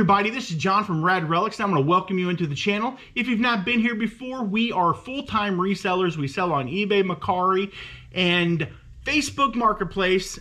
everybody, this is John from Rad Relics. I'm going to welcome you into the channel. If you've not been here before, we are full-time resellers. We sell on eBay, Mercari, and Facebook Marketplace.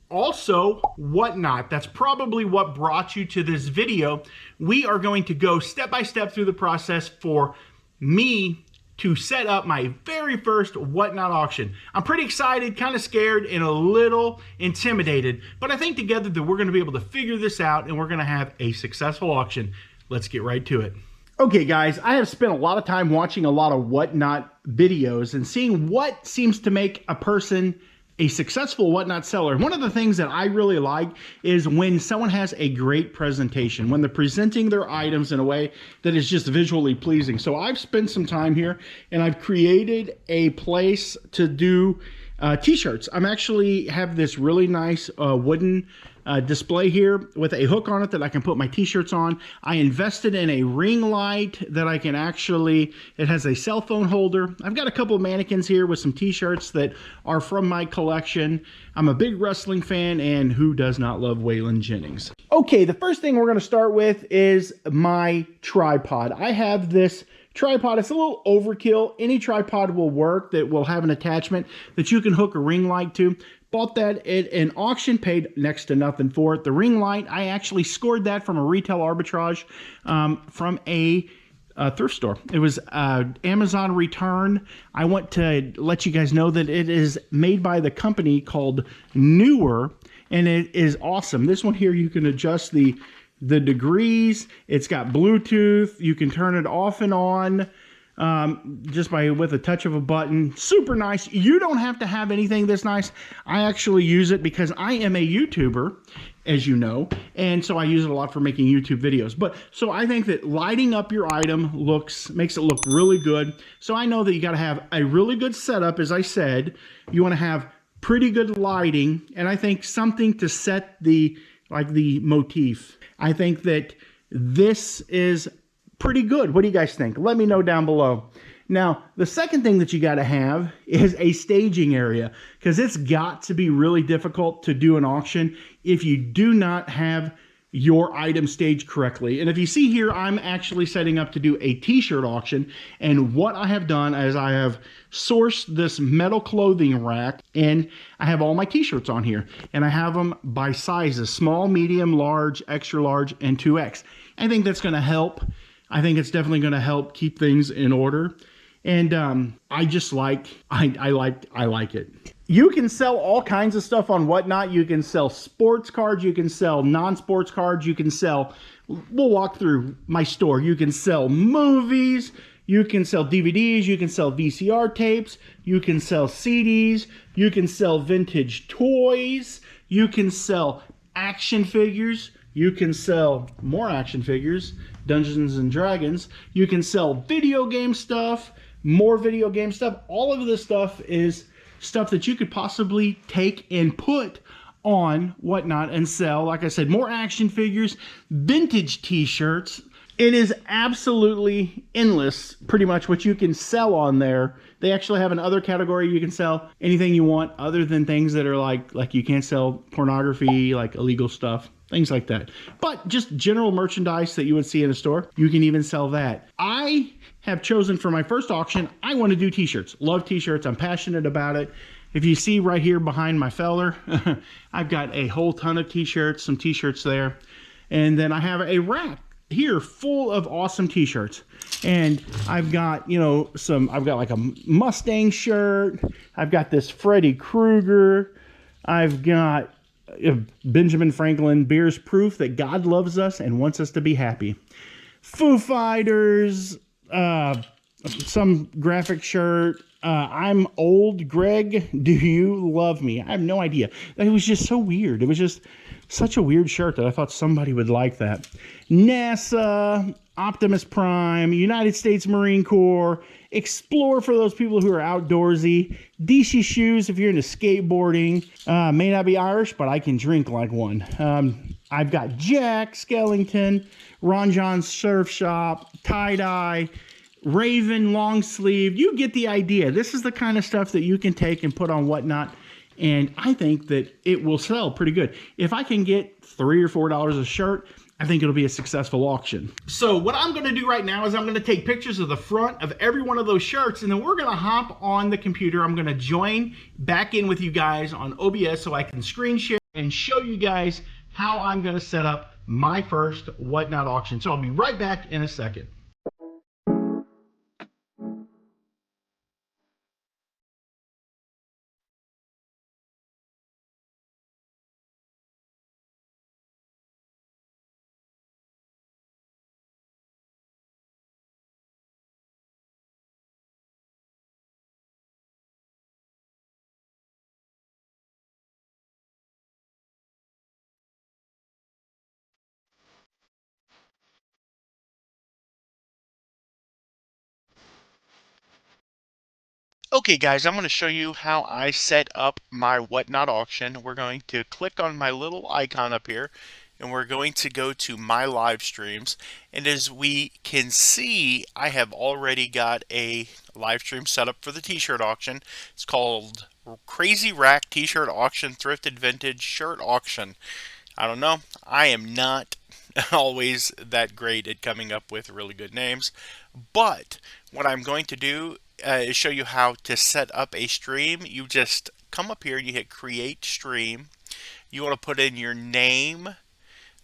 Also, Whatnot. That's probably what brought you to this video. We are going to go step by step through the process for me to set up my very first Whatnot auction. I'm pretty excited, kind of scared, and a little intimidated, but I think together that we're gonna be able to figure this out and we're gonna have a successful auction. Let's get right to it. Okay guys, I have spent a lot of time watching a lot of Whatnot videos and seeing what seems to make a person a successful Whatnot seller. One of the things that I really like is when someone has a great presentation, when they're presenting their items in a way that is just visually pleasing. So I've spent some time here and I've created a place to do t-shirts. I'm actually have this really nice wooden display here with a hook on it that I can put my t-shirts on. I invested in a ring light that I can actually, it has a cell phone holder. I've got a couple of mannequins here with some t-shirts that are from my collection. I'm a big wrestling fan, and who does not love Waylon Jennings? Okay, the first thing we're going to start with is my tripod. I have this tripod. It's a little overkill. Any tripod will work that will have an attachment that you can hook a ring light to. Bought that at an auction, paid next to nothing for it. The ring light, I actually scored that from a retail arbitrage from a thrift store. It was Amazon return. I want to let you guys know that it is made by the company called Newer, and it is awesome. This one here, you can adjust the degrees. It's got Bluetooth. You can turn it off and on just with a touch of a button. Super nice. You don't have to have anything this nice. I actually use it because I am a YouTuber, as you know, and so I use it a lot for making YouTube videos. But so I think that lighting up your item makes it look really good. So I know that you got to have a really good setup. As I said, you want to have pretty good lighting, and I think something to set the motif. I think that this is pretty good. What do you guys think? Let me know down below. Now, the second thing that you got to have is a staging area, because it's got to be really difficult to do an auction if you do not have your item staged correctly. And if you see here, I'm actually setting up to do a t-shirt auction, and what I have done is I have sourced this metal clothing rack, and I have all my t-shirts on here, and I have them by sizes: small, medium, large, extra large, and 2X. I think that's going to help. I think it's definitely going to help keep things in order. And I just like it. You can sell all kinds of stuff on Whatnot. You can sell sports cards. You can sell non-sports cards. You can sell, we'll walk through my store. You can sell movies. You can sell DVDs. You can sell VCR tapes. You can sell CDs. You can sell vintage toys. You can sell action figures. You can sell more action figures, Dungeons and Dragons. You can sell video game stuff, more video game stuff. All of this stuff is stuff that you could possibly take and put on Whatnot and sell. Like I said, more action figures, vintage t-shirts. It is absolutely endless, pretty much, what you can sell on there. They actually have another category. You can sell anything you want other than things that are like you can't sell pornography, like illegal stuff, things like that. But just general merchandise that you would see in a store, you can even sell that. I have chosen for my first auction, I want to do t-shirts. Love t-shirts. I'm passionate about it. If you see right here behind my feller, I've got a whole ton of t-shirts, some t-shirts there. And then I have a rack here full of awesome t-shirts, and I've got, you know, I've got like a Mustang shirt, I've got this Freddy Krueger, I've got Benjamin Franklin, bears proof that God loves us and wants us to be happy, Foo Fighters, some graphic shirt, I'm old, Greg, do you love me? I have no idea. It was just so weird. It was just such a weird shirt that I thought somebody would like that. NASA, Optimus Prime, United States Marine Corps, Explorer for those people who are outdoorsy, DC shoes if you're into skateboarding. May not be Irish, but I can drink like one. I've got Jack Skellington, Ron John's Surf Shop, tie-dye, Raven long sleeve. You get the idea. This is the kind of stuff that you can take and put on Whatnot, and I think that it will sell pretty good. If I can get $3 or $4 a shirt, I think it'll be a successful auction. So what I'm going to do right now is I'm going to take pictures of the front of every one of those shirts, and then we're going to hop on the computer. I'm going to join back in with you guys on OBS so I can screen share and show you guys how I'm going to set up my first Whatnot auction. So I'll be right back in a second. Okay guys, I'm going to show you how I set up my Whatnot auction. We're going to click on my little icon up here and we're going to go to my live streams. And as we can see, I have already got a live stream set up for the t-shirt auction. It's called Crazy Rack T-Shirt Auction Thrifted Vintage Shirt Auction. I don't know. I am not always that great at coming up with really good names. But what I'm going to do is show you how to set up a stream. You just come up here, you hit create stream. You want to put in your name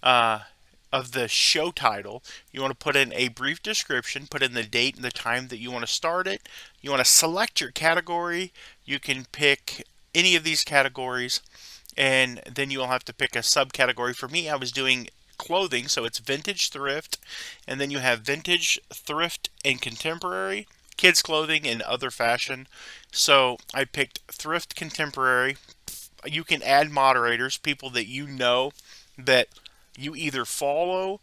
of the show title. You want to put in a brief description, put in the date and the time that you want to start it. You want to select your category. You can pick any of these categories, and then you'll have to pick a subcategory. For me, I was doing clothing, so it's vintage thrift, and then you have vintage thrift and contemporary, kids clothing, and other fashion. So I picked thrift contemporary. You can add moderators, people that you know that you either follow.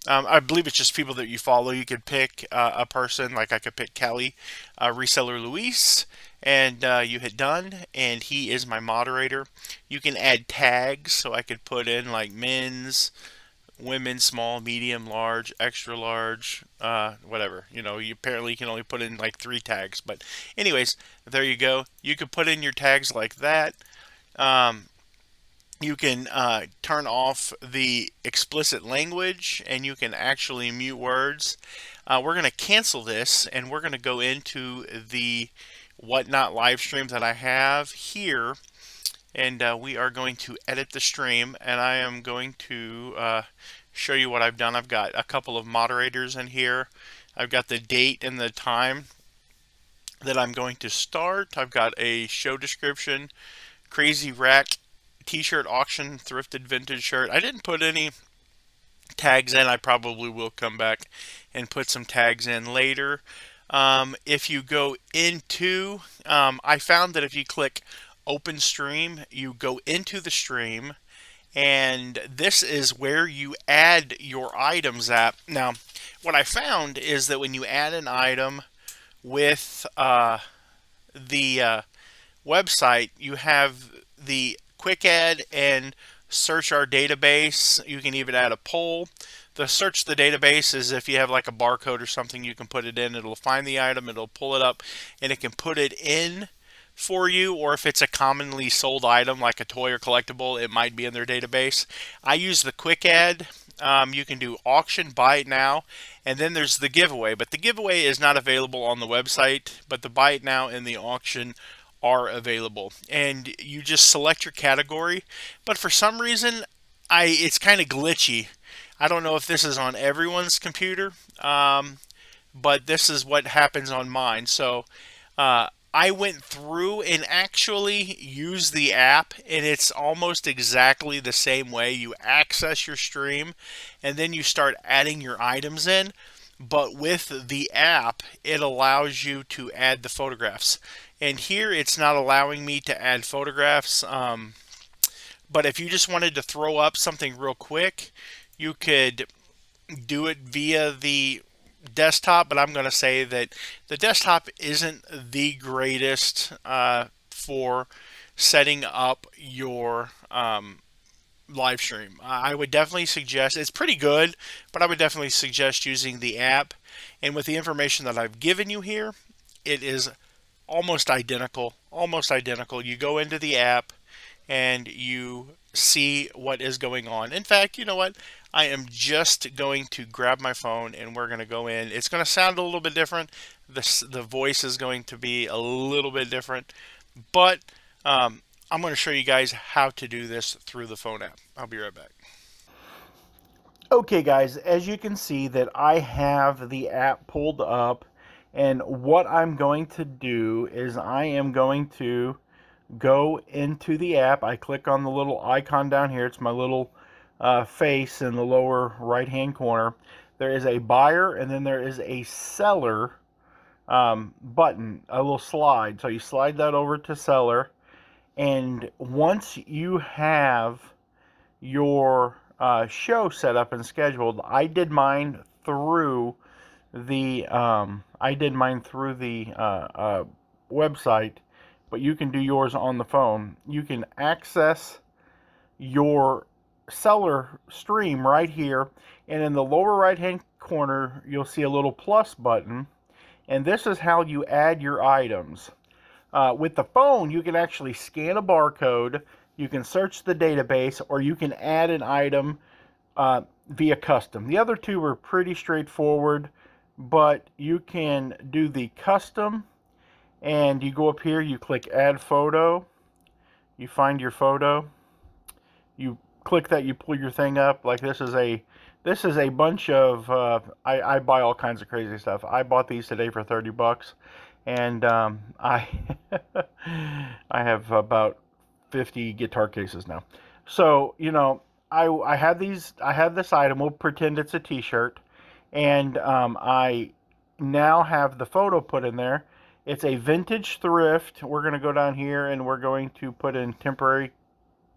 I believe it's just people that you follow. You could pick a person, like I could pick Kelly, Reseller Luis, and you hit done, and he is my moderator. You can add tags, so I could put in like men's, women, small, medium, large, extra large, whatever. You know, you apparently can only put in like 3 tags. But anyways, there you go. You could put in your tags like that. You can turn off the explicit language, and you can actually mute words. We're going to cancel this, and we're going to go into the Whatnot live stream that I have here, and we are going to edit the stream, and I am going to show you what I've done. I've got a couple of moderators in here. I've got the date and the time that I'm going to start. I've got a show description, Crazy Rack T-shirt auction, thrifted vintage shirt. I didn't put any tags in. I probably will come back and put some tags in later. If you go into, I found that if you click open stream, you go into the stream, and this is where you add your items at. Now, what I found is that when you add an item with the website, you have the quick add and search our database. You can even add a poll. The search the database is if you have like a barcode or something, you can put it in. It'll find the item, it'll pull it up, and it can put it in for you. Or if it's a commonly sold item like a toy or collectible, it might be in their database. I use the quick add. You can do auction, buy it now, and then there's the giveaway. But the giveaway is not available on the website, but the buy it now and the auction are available. And you just select your category. But for some reason, it's kind of glitchy. I don't know if this is on everyone's computer, but this is what happens on mine. So I went through and actually used the app, and it's almost exactly the same way. You access your stream, and then you start adding your items in. But with the app, it allows you to add the photographs. And here it's not allowing me to add photographs. But if you just wanted to throw up something real quick, you could do it via the desktop. But I'm going to say that the desktop isn't the greatest for setting up your live stream. I would definitely suggest, it's pretty good, but I would definitely suggest using the app. And with the information that I've given you here, it is almost identical. You go into the app and you see what is going on. In fact, you know what? I am just going to grab my phone and we're going to go in. It's going to sound a little bit different. The voice is going to be a little bit different, but I'm going to show you guys how to do this through the phone app. I'll be right back. Okay, guys, as you can see that I have the app pulled up, and what I'm going to do is I am going to go into the app. I click on the little icon down here. It's my little face in the lower right hand corner. There is a buyer and then there is a seller button, a little slide. So you slide that over to seller, and once you have your show set up and scheduled, I did mine through the website, but you can do yours on the phone. You can access your seller stream right here, and in the lower right hand corner you'll see a little plus button, and this is how you add your items. With the phone, you can actually scan a barcode, you can search the database, or you can add an item via custom. The other two are pretty straightforward, but you can do the custom, and you go up here, you click add photo, you find your photo, you click that, you pull your thing up. Like this is a bunch of I buy all kinds of crazy stuff. I bought these today for 30 bucks, and I I have about 50 guitar cases now. So you know, I have this item. We'll pretend it's a t-shirt, and I now have the photo put in there. It's a vintage thrift. We're going to go down here and we're going to put in temporary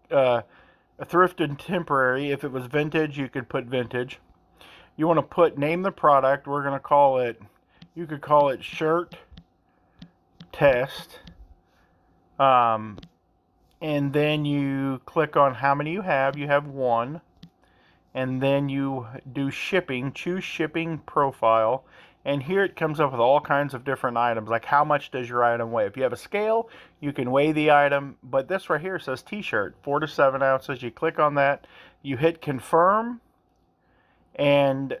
thrift and temporary. If it was vintage, you could put vintage. You want to name the product. We're going to call it, you could call it shirt test. And then you click on how many you have. You have one. And then you do shipping, choose shipping profile. And here it comes up with all kinds of different items, like how much does your item weigh. If you have a scale, you can weigh the item, but this right here says t-shirt, 4 to 7 ounces. You click on that, you hit confirm, and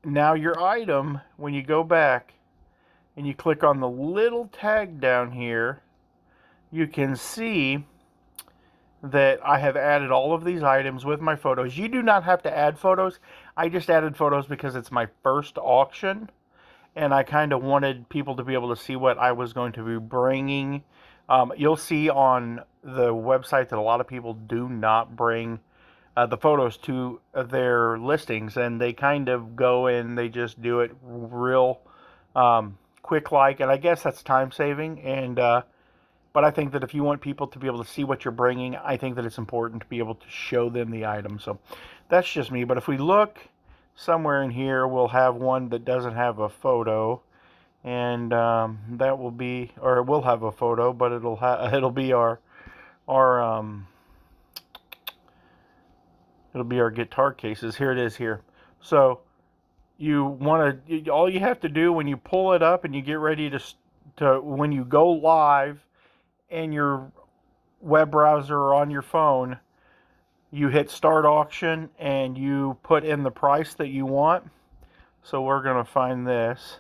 now your item, when you go back and you click on the little tag down here, you can see that I have added all of these items with my photos. You do not have to add photos. I just added photos because it's my first auction, and I kind of wanted people to be able to see what I was going to be bringing. You'll see on the website that a lot of people do not bring the photos to their listings, and they kind of go in, they just do it real quick like, and I guess that's time saving. And but I think that if you want people to be able to see what you're bringing, I think that it's important to be able to show them the item. So that's just me. But if we look somewhere in here, we'll have one that doesn't have a photo, and that will be, or it will have a photo, but it'll be our it'll be our guitar cases. Here it is here. So you want to, all you have to do when you pull it up and you get ready to when you go live in your web browser or on your phone, you hit start auction and you put in the price that you want. So we're going to find this,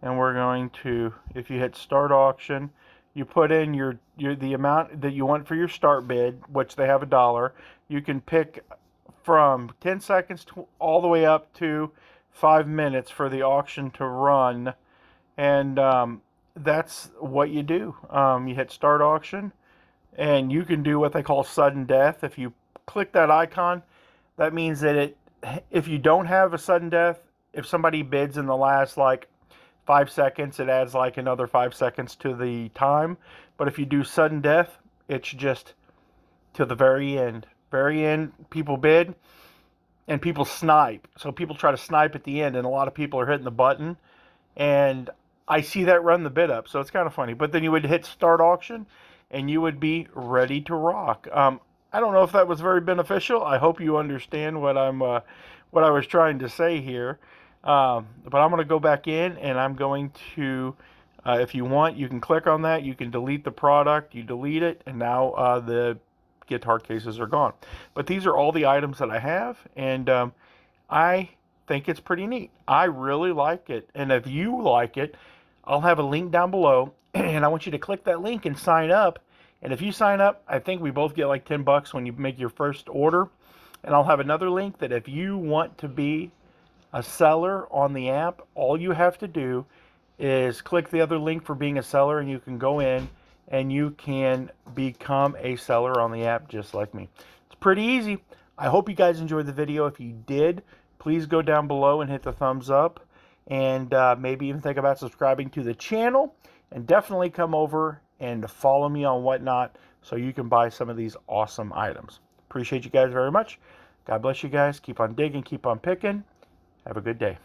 and we're going to, if you hit start auction, you put in the amount that you want for your start bid, which they have $1. You can pick from 10 seconds all the way up to 5 minutes for the auction to run, and that's what you do. You hit start auction, and you can do what they call sudden death. If you click that icon, that means that if you don't have a sudden death, if somebody bids in the last like 5 seconds, it adds like another 5 seconds to the time. But if you do sudden death, it's just to the very end. Very end, people bid, and people snipe. So people try to snipe at the end, and a lot of people are hitting the button, and I see that run the bid up, so it's kind of funny. But then you would hit start auction, and you would be ready to rock. I don't know if that was very beneficial. I hope you understand what I was trying to say here. But I'm going to go back in, and I'm going to, if you want, you can click on that. You can delete the product. You delete it, and now the guitar cases are gone. But these are all the items that I have, and I think it's pretty neat. I really like it, and if you like it, I'll have a link down below, and I want you to click that link and sign up. And if you sign up, I think we both get like 10 bucks when you make your first order. And I'll have another link that if you want to be a seller on the app, all you have to do is click the other link for being a seller, and you can go in and you can become a seller on the app just like me. It's pretty easy. I hope you guys enjoyed the video. If you did, please go down below and hit the thumbs up, and maybe even think about subscribing to the channel, and definitely come over and follow me on Whatnot so you can buy some of these awesome items. Appreciate you guys very much. God bless you guys. Keep on digging, keep on picking. Have a good day.